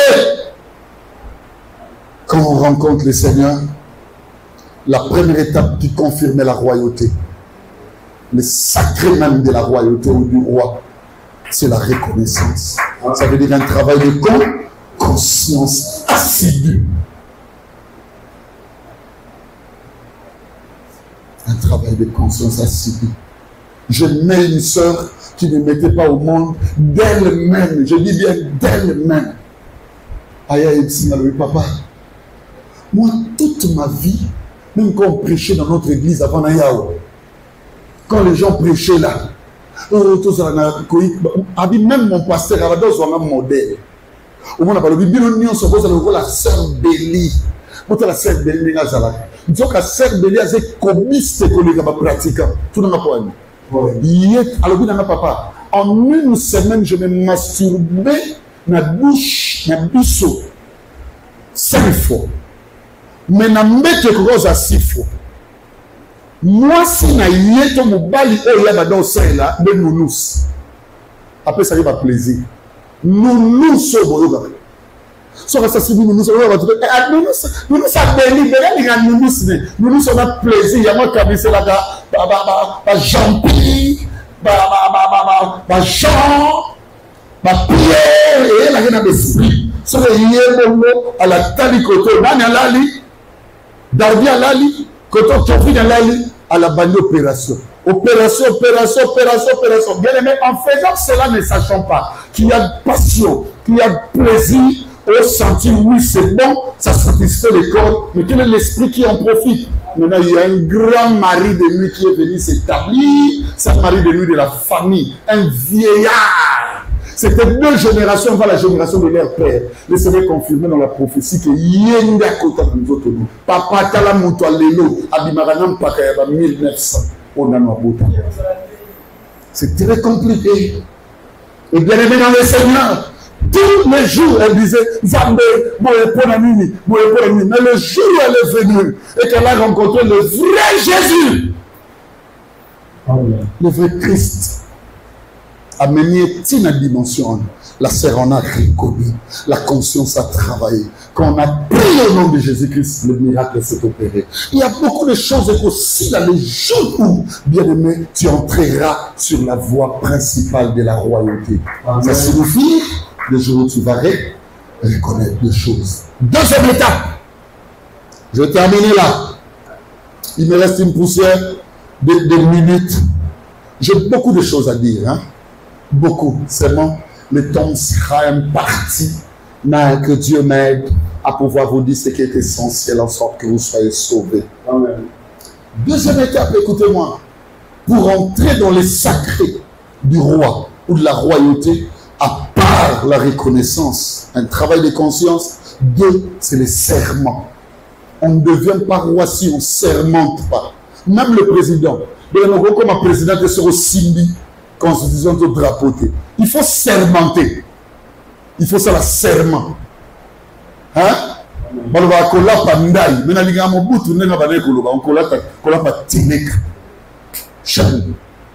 quand on rencontre le Seigneur, la première étape qui confirme la royauté, le sacré même de la royauté ou du roi, c'est la reconnaissance. Ça veut dire un travail de conscience assidue. Un travail de conscience assidue. Je mets une sœur qui ne mettait pas au monde d'elle-même. Je dis bien d'elle-même. Aïe, aïe, papa. Moi, toute ma vie, même quand on prêchait dans notre église avant Nayaou, quand les gens prêchaient là, même mon pasteur avait un modèle. Au moins, on a parlé de la sœur Béli. La sœur Béli, donc la sœur Béli a commis ce que les gens pratiquent. Tout le monde a alors, papa, en une semaine, je me masturbais na bouche, na biseau 5 fois. Mais na mbete koza 6 fois. Moi, si na yeto mobali oya badon là, de nounous. Après ça va plaisir. Nounous boyoga. So ça si nounous oya ba nounous a béni, nounous on a plaisir, ya moi kabise la ba jampi, ba Jean, ba Pierre et la gena d'esprit. So yebo à la tali koto nani alali, Darbi alali, koto tofi alali à la bande opération. Opération. Bien aimé, en faisant cela, ne sachant pas qu'il y a passion, qu'il y a plaisir, au sentir, oui, c'est bon, ça satisfait le corps, mais quel est l'esprit qui en profite? Maintenant, il y a un grand mari de nuit qui est venu s'établir, c'est un mari de nuit de la famille, un vieillard C'était 2 générations avant la génération de leur père. Laissez-moi confirmer dans la prophétie que Yenda Kota Nzotono, Papa Tala Moutoalelo, Abimaranam Pakayaba 1900, on a Mabota. C'est très compliqué. Et bien aimé dans le Seigneur, tous les jours, elle disait, Zambé, mais le jour où elle est venue et qu'elle a rencontré le vrai Jésus, le vrai Christ, a mené une dimension. La sœur en a reconnu, la conscience a travaillé. Quand on a pris le nom de Jésus-Christ, le miracle s'est opéré. Il y a beaucoup de choses aussi dans les jours où, bien aimé, tu entreras sur la voie principale de la royauté. Amen. Ça signifie le jour où tu vas reconnaître des choses. Deuxième étape. Je vais terminer là. Il me reste une poussière de minutes. J'ai beaucoup de choses à dire. Hein? Beaucoup. Seulement, le temps sera imparti. Mais que Dieu m'aide à pouvoir vous dire ce qui est essentiel en sorte que vous soyez sauvés. Amen. Deuxième étape, écoutez-moi. Pour entrer dans les sacrés du roi ou de la royauté, à part la reconnaissance, un travail de conscience, 2, c'est les serments. On ne devient pas roi si on ne sermente pas. Même le président, comme un président qui sera au Simbi, constitution de drapeau, il faut sermenter. Il faut ça la serment. Hein? On va coller pandai. Mais na mobutu nenga bale koloba on colla pa tinek. Chal.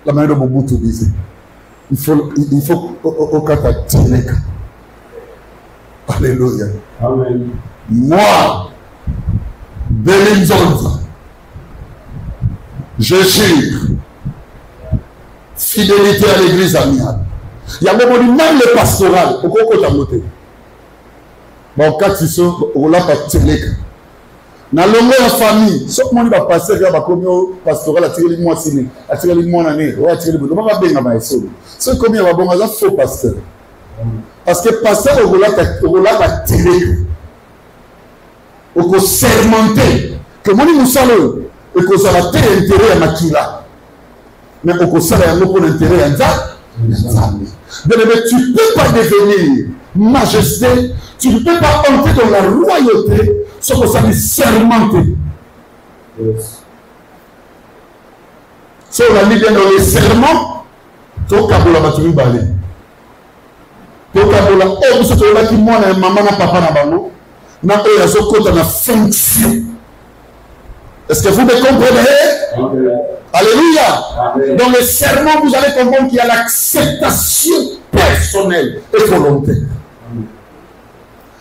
La manière dont Mobutu disait. Il faut au kata tinek. Alléluia. Amen. Moi, Belinzonza, je jure fidélité à l'église amiable. Il y a même le pastoral. Pourquoi on t'a noté? Bon, quand tu sors, on l'a pas tiré. Dans le monde en famille, sauf que mon va passer vers le pastoral, attirer les mois ciné, attirer les mois année, ou attirer les mois. On va bien à solo. C'est comme il y a bon, ça faux pasteur. Parce que pasteur, on l'a tiré. On va sermenter. Que mon nous salue et que ça va tel intérêt à Makila. Mais on va saluer un pour l'intérêt à ça. Tu ne peux pas devenir majesté, tu ne peux pas entrer dans la royauté sans que ça soit sermenté. Si on a mis bien dans les serments, tu as la batterie balai. Tu as la oh, c'est toi qui moi, maman, papa, bango, na la fonction. Est-ce que vous me comprenez? Okay. Alléluia. Amen. Dans les serments, vous allez comprendre qu'il y a l'acceptation personnelle et volontaire.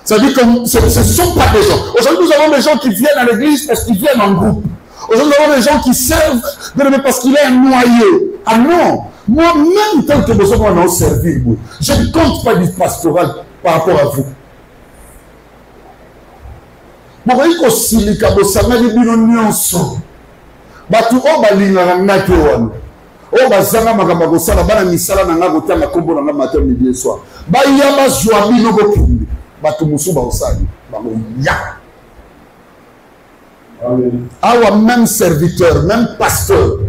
Ça veut dire que ce ne sont pas des gens. Aujourd'hui, nous avons des gens qui viennent à l'église parce qu'ils viennent en groupe. Aujourd'hui, nous avons des gens qui servent parce qu'il est un noyau. Ah non. Moi-même, tel que nous avons servi, je ne compte pas du pastoral par rapport à vous. Vous voyez que si les cabos, ça m'a dit une nuance. Batu o balinga ngaki wana o bazanga makambo sala bana misala na ngako tanga kombo na matin midi et soir ba ya bazwa bino ko kumbi batu musu ba osali ba ya amen. Awa même serviteur, même pasteur,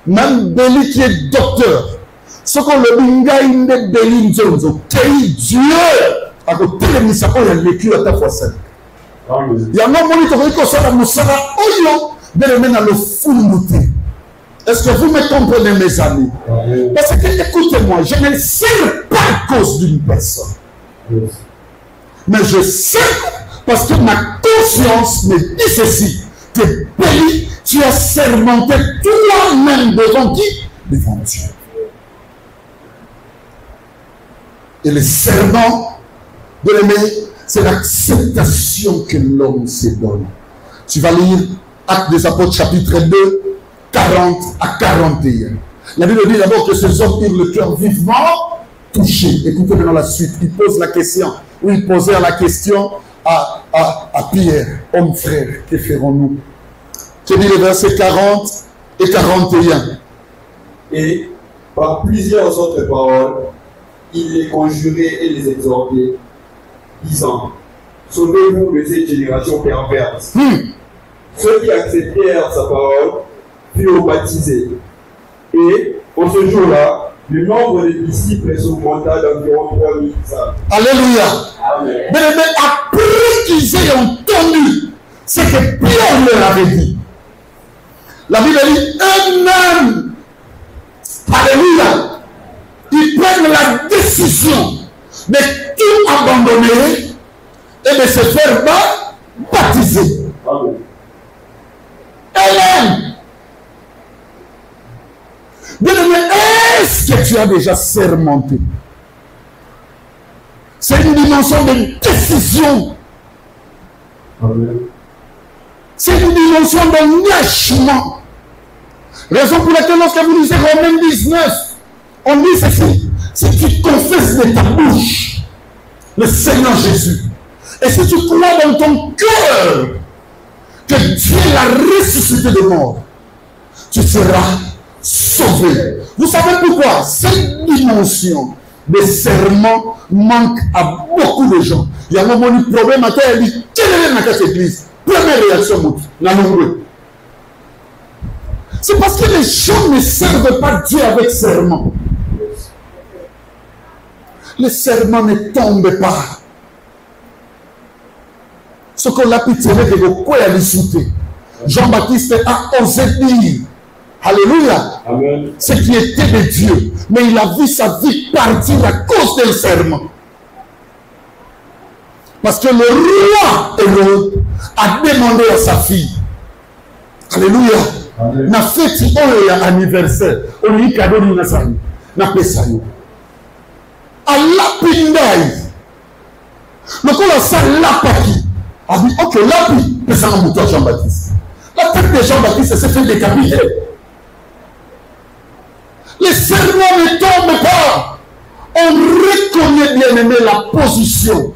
même Béli qui est docteur, ce qu'on le binga inde Béli nzonzo tei Dieu à côté de misako ya l'écu à ta fois ça. Il y a un moment où il ça la musala oyo de le mettre dans le fond. Est-ce que vous me comprenez, mes amis? Parce que, écoutez-moi, je ne sers pas à cause d'une personne. Mais je sers parce que ma conscience me dit ceci. Que pays, tu as sermenté toi-même devant qui? Devant Dieu. Et le serment de l'aimer, c'est l'acceptation que l'homme se donne. Tu vas lire Actes des Apôtres, chapitre 2, 40 à 41. La Bible dit d'abord que ces hommes eurent le cœur vivement touché. Écoutez maintenant la suite. Il pose la question, ou il posait la question à Pierre, homme frère, que ferons-nous? Je dis les versets 40 et 41. Et par plusieurs autres paroles, il les conjurait et les exhortait, disant: sauvez-vous de cette génération perverse. Ceux qui acceptèrent sa parole furent baptisés. Et en ce jour-là, Le nombre de disciples s'augmenta d'environ 3500. Alléluia. Amen. Mais après qu'ils aient entendu ce que Pierre leur avait dit, la Bible dit eux-mêmes, alléluia, ils prennent la décision de tout abandonner et de se faire baptiser. Amen. Eux-mêmes. Bien-aimé, est-ce que tu as déjà sermenté? C'est une dimension de décision. Amen. C'est une dimension d'engagement. Raison pour laquelle lorsque vous lisez Romains 19, on dit ceci: si tu confesses de ta bouche le Seigneur Jésus, et si tu crois dans ton cœur que Dieu l'a ressuscité de mort, tu seras sauvé. Vous savez pourquoi? Cette dimension de serment manque à beaucoup de gens. Il y a un moment de problème à toi, il dit quelle est dans cette église? Première réaction, c'est parce que les gens ne servent pas Dieu avec serment. Le serment ne tombe pas. Ce qu'on a pu tirer de quoi à l'issouté. Jean-Baptiste a osé dire, alléluia, Amen. Ce qui était de Dieu. Mais il a vu sa vie partir à cause d'un serment. Parce que le roi Hérode a demandé à sa fille, alléluia, na fête un anniversaire, on lui cadeau de Nazareth, na pesayo. À lapindai, le coup la salle lapaki, a dit ok lapi, pesant un mouton Jean-Baptiste. La tête de Jean-Baptiste s'est fait décapiter. Les serments ne tombent pas. On reconnaît bien aimé la position.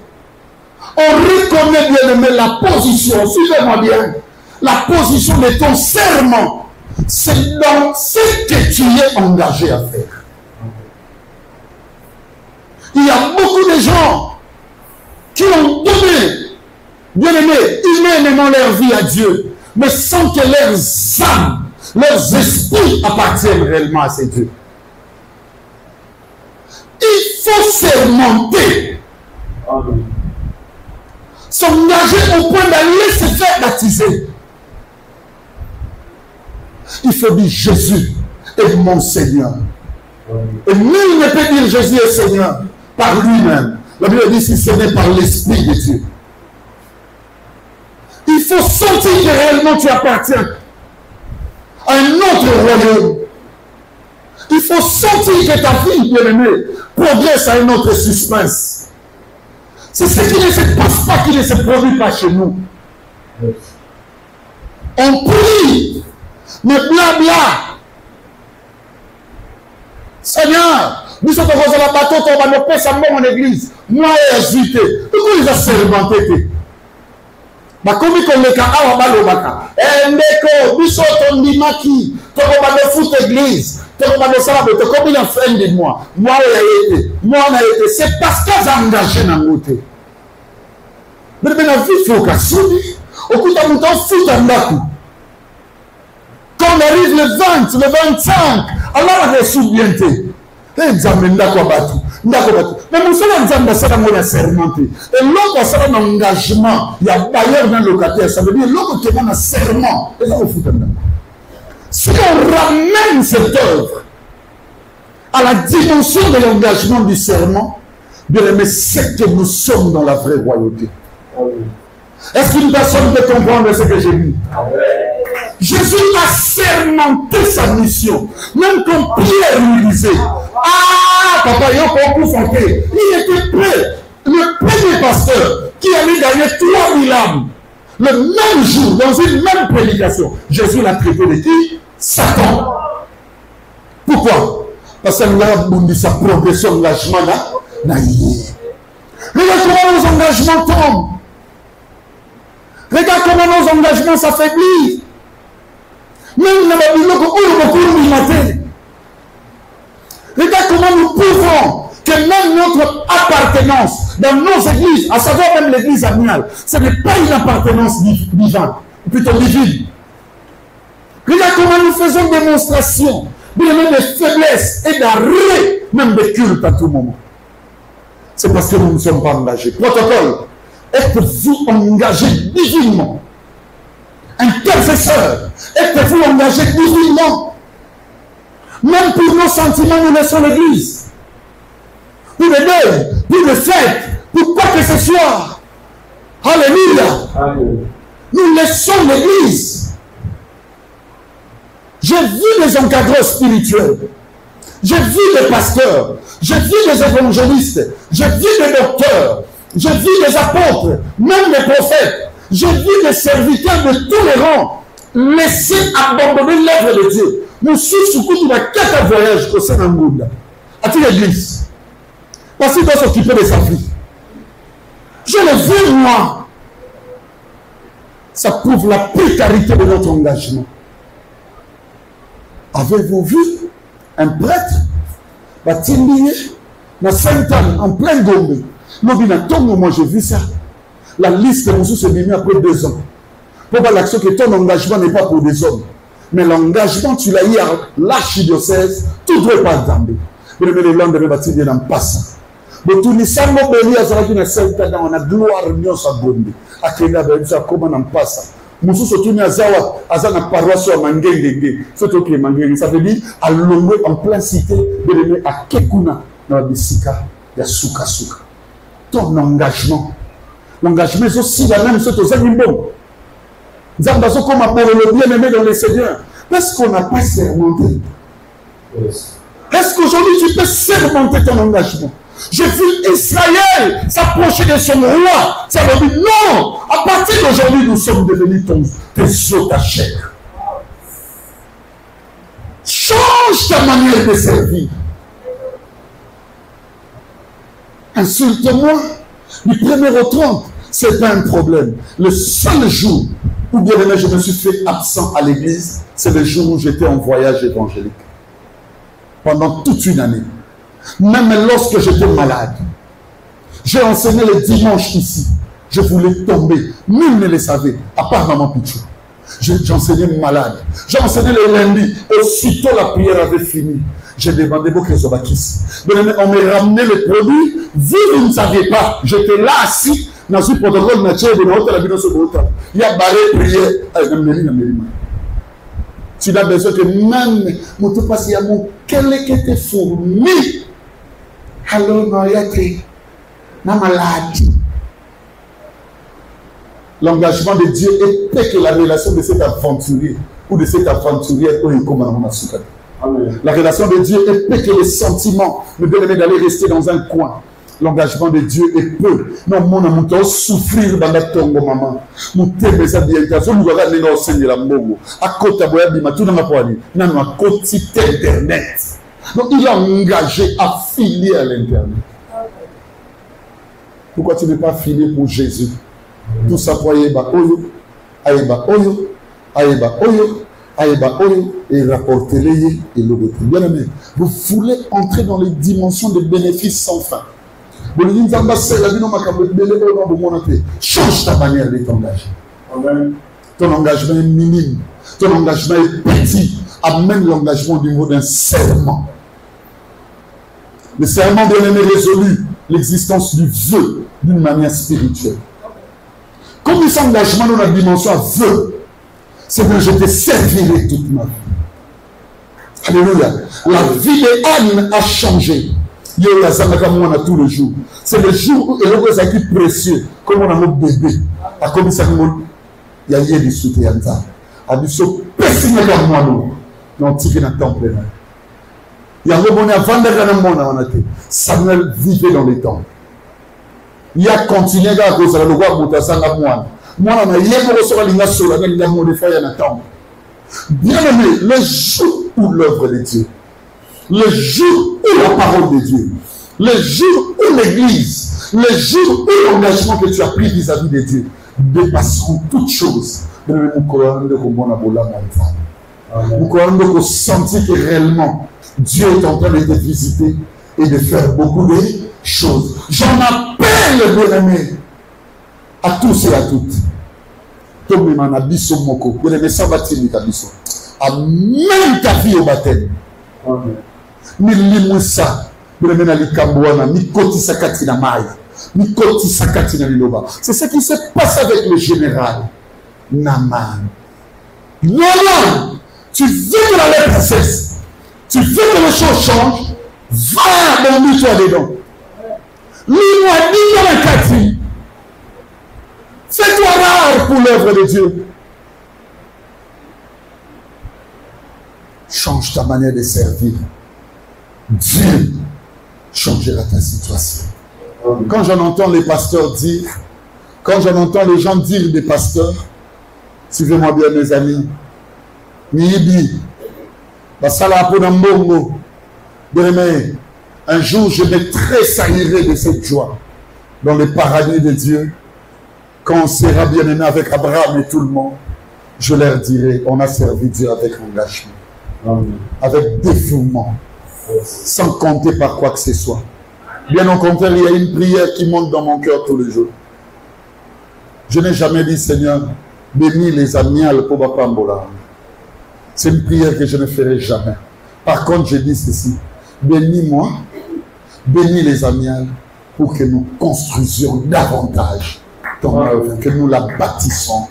On reconnaît bien aimé la position. Suivez-moi bien. La position de ton serment, c'est dans ce que tu es engagé à faire. Il y a beaucoup de gens qui ont donné, bien aimé, humainement leur vie à Dieu, mais sans que leurs âmes, leurs esprits appartiennent réellement à ces dieux. Il faut sermenter, s'engager au point d'aller se faire baptiser. Il faut dire Jésus est mon Seigneur. Et nul ne peut dire Jésus est Seigneur par lui-même. La Bible dit si ce n'est par l'Esprit de Dieu. Il faut sentir que réellement tu appartiens à un autre royaume. Il faut sentir que ta vie, bien-aimée, progresse à un autre suspense. C'est ce qui ne se passe pas, qui ne se produit pas chez nous. On prie, mais blabla. Seigneur, nous sommes dans la bateau, on va nous payer ça en église. Moi, j'ai hésité. Pourquoi ils ont sermenté? Bakomi koleka awa balobaka ndeko biso tondimaki tokoba de foot église tokoba de sala bote komi na fin de moi na été c'est parce que j'ai engagé na ngote mais na vie faut kasudi okuta muto foot ndaku quand on arrive le 20 le 25 alors on reçoit bien nzambe ndako batu mais mosala nzambe asala ngo na sermenté et l'autre asala un engagement il y a bailleur dans le locataire ça veut dire l'autre qui est dans un serment et ça vous fout dedans. Si on ramène cette œuvre à la dimension de l'engagement du serment, bien aimé, c'est que nous sommes dans la vraie royauté. Est-ce qu'une personne peut comprendre ce que j'ai dit? Jésus a sermenté sa mission. Même quand Pierre lui disait, ah, papa, il était prêt. Le premier pasteur qui allait gagner 3000 âmes, le même jour, dans une même prédication, Jésus l'a traité de qui? Satan. Pourquoi? Parce qu'il a bondi sa progression d'engagement là. Regarde comment nos engagements tombent. Regarde comment nos engagements s'affaiblissent. Même les Babylons qui matin. Regarde comment nous pouvons que même notre appartenance dans nos églises, à savoir même l'église amiale, ce n'est pas une appartenance divine, plutôt divine. Regarde comment nous faisons démonstration Bien-aimé, de faiblesse et d'arrêt, même de culte à tout moment. C'est parce que nous ne sommes pas engagés. Protocole. Êtes-vous engagé divinement? Intercesseur. Êtes-vous engagé divinement? Même pour nos sentiments, nous laissons l'église. Pour les deuils, pour les fêtes, pour quoi que ce soit. Alléluia. Amen. Nous laissons l'église. J'ai vu des encadreurs spirituels. J'ai vu des pasteurs. J'ai vu des évangélistes. J'ai vu des docteurs. J'ai vu des apôtres. Même des prophètes. J'ai vu des serviteurs de tous les rangs laisser abandonner l'œuvre de Dieu. Nous sommes à 4 voyages au Sénangounda. À toute l'église. Parce qu'il doit s'occuper de sa vie. Je le veux, moi. Ça prouve la précarité de notre engagement. Avez-vous vu un prêtre Batimbié, dans 5 ans, en plein Gombe? Moi, j'ai vu ça. La liste de s'est mise après 2 ans. Pour voir l'action que ton engagement n'est pas pour des hommes. Mais l'engagement, tu l'as eu à l'archidiocèse, tout doit pas attendre. Mais le lendemain, Batimbié n'en passe. Mais tout le monde béni à Zaraki na 5 ans, on a gloire nous sa Gombe. À Kenya, ça comment on passe. Musu sotuni azawa azana paroisse à Mangengenge. C'est ok Mangengenge. Ça veut dire à Lombe en plein cité de à Kekuna dans la Bissika ya Suka Suka. Ton engagement. L'engagement c'est aussi la même chose aux animaux. Zambazo comme à le bien-aimé dans les Seigneurs. Est-ce qu'on n'a pas sermenté? Est-ce qu'aujourd'hui tu peux sermenter ton engagement? J'ai vu Israël s'approcher de son roi. Ça veut dire non. À partir d'aujourd'hui, nous sommes devenus tes otachères. Change ta manière de servir. Insulte-moi. Du 1er au 30, ce n'est pas un problème. Le seul jour où bien aimé, je me suis fait absent à l'église, c'est le jour où j'étais en voyage évangélique. Pendant toute une année. Même lorsque j'étais malade, j'ai enseigné le dimanche ici. Je voulais tomber. Nul ne le savait, à part Maman Pichou. J'enseignais malade. J'ai enseigné le lundi. Aussitôt la prière avait fini. J'ai demandé beaucoup de Zobakis. On me ramenait le produit. Vous ne saviez pas. J'étais là assis dans une protocole naturel de l'hôtel. Il y a barré prière. Tu as besoin que même, il y a mon quel était fourmi. Alors, l'engagement de Dieu est plus que la relation de cet aventurier ou de cette aventurière. La relation de Dieu est plus que les sentiments. Le bien-aimé d'aller rester dans un coin. L'engagement de Dieu est peu. Non, mon amour, souffrir dans la tombe, maman. Mon thème, ça bien. Nous allons aller au Seigneur la Mogo. À côté de Boyabima, tout dans ma poignée. Non, à côté d'Internet. Donc, il a engagé, affilié à l'Internet. Pourquoi tu n'es pas affilié pour Jésus? Tout ça pour Aïeba Oyo, Aïeba Oyo, Aïeba Oyo, Aïeba Oyo, et rapportez-les et le retour. Bien aimé, vous voulez entrer dans les dimensions de bénéfices sans fin. Change ta manière de t'engager. Ton engagement est minime. Ton engagement est petit. Amène l'engagement du mot d'un serment. Le serment bien aimé résolu l'existence du vœu d'une manière spirituelle. Comme cet engagement dans la dimension à vœu, c'est que je te servirai toute ma vie. Alléluia. La vie de Anne a changé. Il y a tous les jours. C'est le jour où il y a un qui précieux, comme on a un bébé. À comme ça, il y a des soutiens. À du saut, personne ne regarde moi, non. Non, tu viens dans le temple. Il y a un moment où Samuel vivait dans les temples. Il a continué à cause de la loi de Moutassanga Moine. Moi, on a hier recevoir l'Inga Sola, l'Inga Modéfa, il y a un temple. Bien aimé, le jour où l'œuvre de Dieu, le jour où la parole de Dieu, le jour où l'église, le jour où l'engagement que tu as pris vis-à-vis de Dieu dépasseront toutes choses. Nous pouvons sentir que réellement Dieu est en train de te visiter et de faire beaucoup de choses. J'en appelle, bien-aimé, à tous et à toutes. Amène ta vie au baptême. Milimusa, Bremena Likambouana, Mikoti Sakati na Maï, Mikoti Sakati na Liloba. C'est ce qui se passe avec le général Naman. Non, tu veux que la lettre cesse, tu veux que les choses changent, va dans toi dedans. Lis-moi, dis-moi la Cathy. Fais-toi rare pour l'œuvre de Dieu. Change ta manière de servir. Dieu changera ta situation. Quand j'en entends les pasteurs dire, quand j'en entends les gens dire des pasteurs, suivez-moi bien mes amis, Nibi, Basala Ponambongo, un jour je me tressaillerai de cette joie dans le paradis de Dieu. Quand on sera bien aimé avec Abraham et tout le monde, je leur dirai, on a servi Dieu avec engagement, avec dévouement, sans compter par quoi que ce soit. Bien au contraire, il y a une prière qui monte dans mon cœur tous les jours. Je n'ai jamais dit, Seigneur, bénis les amiales pour Bapambola. C'est une prière que je ne ferai jamais. Par contre, je dis ceci, bénis-moi, bénis les amiales pour que nous construisions davantage ton œuvre, que nous la bâtissons,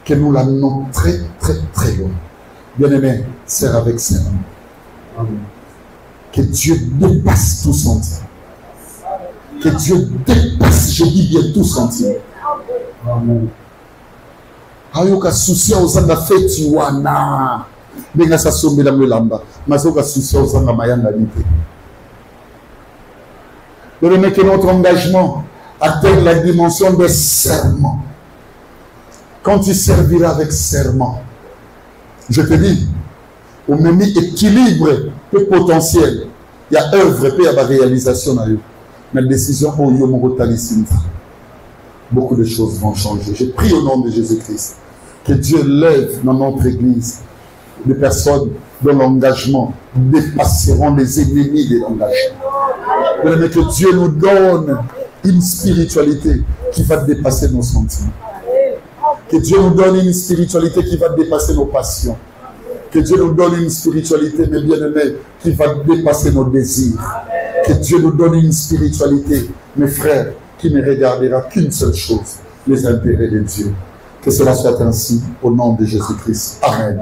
que nous la menons très, très, très loin. Bien-aimé, sers avec serment. Que Dieu dépasse tout sentiment. Que Dieu dépasse, je dis bien, tout sentiment. Ayoka soucia osanga feti wana. Benga sa sombela mulamba. Masoka soucia osanga mayanga nite. De que notre engagement atteigne la dimension des serments. Quand tu serviras avec serment, je te dis, au même équilibre peu potentiel, il y a œuvre, il y a la réalisation. Mais la décision, beaucoup de choses vont changer. Je prie au nom de Jésus-Christ que Dieu lève dans notre église des personnes dont l'engagement dépasseront les ennemis de l'engagement. Mais que Dieu nous donne une spiritualité qui va dépasser nos sentiments. Que Dieu nous donne une spiritualité qui va dépasser nos passions. Que Dieu nous donne une spiritualité, mes bien-aimés, qui va dépasser nos désirs. Que Dieu nous donne une spiritualité, mes frères, qui ne regardera qu'une seule chose, les intérêts de Dieu. Que cela soit ainsi, au nom de Jésus-Christ. Amen.